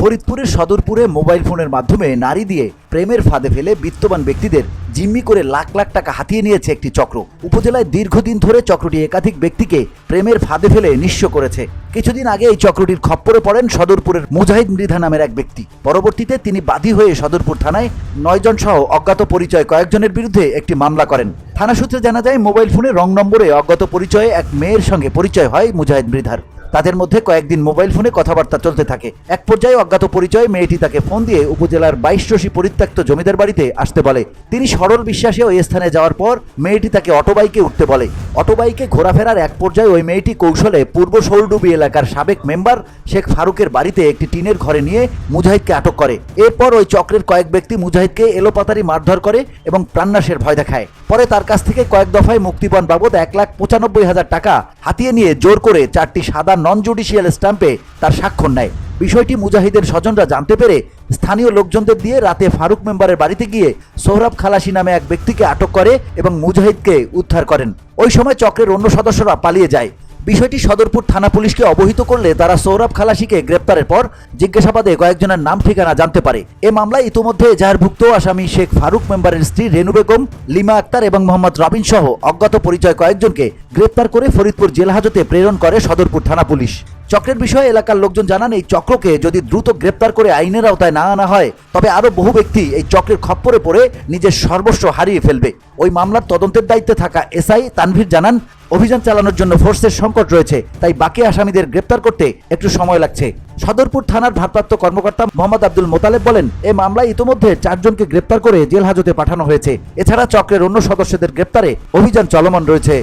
ফরিদপুরের সদরপুরে মোবাইল ফোনের মাধ্যমে নারী দিয়ে প্রেমের ফাঁদে ফেলে বিত্তবান ব্যক্তিদের জিম্মি করে লাখ লাখ টাকা হাতিয়ে নিয়েছে একটি চক্র। উপজেলায় দীর্ঘদিন ধরে চক্রটি একাধিক ব্যক্তিকে প্রেমের ফাঁদে ফেলে নিঃস্ব করেছে। কিছুদিন আগে এই চক্রটির খপ্পরে পড়েন সদরপুরের মুজাহিদ মৃধা নামের এক ব্যক্তি। পরবর্তীতে তিনি বাদী হয়ে সদরপুর থানায় 9 জন সহ অজ্ঞাত পরিচয় কয়েকজনের বিরুদ্ধে একটি মামলা করেন। থানা সূত্রে জানা যায়, মোবাইল ফোনে রং নম্বরে অজ্ঞাত পরিচয়ে এক মেয়ের সঙ্গে পরিচয় হয় মুজাহিদ মৃধার। তাদের মধ্যে কয়েকদিন মোবাইল ফোনে কথাবার্তা চলতে থাকে। এক পর্যায়ে অজ্ঞাত পরিচয়ে মেয়েটি তাকে ফোন দিয়ে উপজেলার 22 পরিত্যক্ত জমিদার বাড়িতে আসতে বলে। তিনি সরল বিশ্বাসে ওই স্থানে যাওয়ার পর মেয়েটি তাকে অটোবাইকে উঠতে বলে। অটোবাইকে ঘোরাফেরার এক পর্যায়ে ওই মেয়েটি কৌশলে পূর্ব শোলডুবি এলাকার সাবেক মেম্বার শেখ ফারুকের বাড়িতে একটি টিনের ঘরে নিয়ে মুজাহিদকে আটক করে। এরপর ওই চক্রের কয়েক ব্যক্তি মুজাহিদকে এলোপাতারি মারধর করে এবং প্রাণনাশের ভয় দেখায়। পরে তার কাছ থেকে কয়েক দফায় মুক্তিপণ বাবদ 1,95,000 টাকা হাতিয়ে নিয়ে জোর করে 4টি সাদা নন জুডিশিয়াল স্ট্যাম্পে তার স্বাক্ষর নেয়। বিষয়টি মুজাহিদের স্বজনরা জানতে পেরে স্থানীয় লোকজনদের দিয়ে রাতে ফারুক মেম্বারের বাড়িতে গিয়ে সোহরাব খালাসি নামে এক ব্যক্তিকে আটক করে এবং মুজাহিদকে উদ্ধার করেন। ওই সময় চক্রের অন্য সদস্যরা পালিয়ে যায়। বিষয়টি সদরপুর থানা পুলিশকে অবহিত করলে তারা সোহরাব খালাসিকে গ্রেপ্তারের পর জিজ্ঞাসাবাদে কয়েকজনের নাম ঠিকানা জানতে পারে। এ মামলায় ইতোমধ্যে এজাহারভুক্ত আসামি শেখ ফারুক মেম্বারের স্ত্রী রেনু বেগম, লিমা আক্তার এবং মোহাম্মদ রবিন সহ অজ্ঞাত পরিচয় কয়েকজনকে গ্রেপ্তার করে ফরিদপুর জেল হাজতে প্রেরণ করে সদরপুর থানা পুলিশ। চক্রের বিষয়ে এলাকার লোকজন জানান, এই চক্রকে যদি দ্রুত গ্রেপ্তার করে আইনের আওতায় না আনা হয় তবে আরও বহু ব্যক্তি এই চক্রের খপ্পরে পড়ে নিজের সর্বস্ব হারিয়ে ফেলবে। ওই মামলার তদন্তের দায়িত্বে থাকা এসআই তানভীর জানান, অভিযান চালানোর জন্য ফোর্সের সংকট রয়েছে, তাই বাকি আসামিদের গ্রেপ্তার করতে একটু সময় লাগছে। সদরপুর থানার ভারপ্রাপ্ত কর্মকর্তা মোহাম্মদ আব্দুল মোতালেব বলেন, এই মামলায় ইতোমধ্যে 4 জনকে গ্রেপ্তার করে জেল হাজতে পাঠানো হয়েছে। এছাড়া চক্রের অন্য সদস্যদের গ্রেপ্তারে অভিযান চলমান রয়েছে।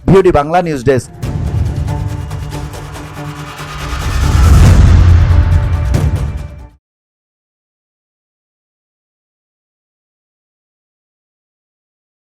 VOD Bangla news desk.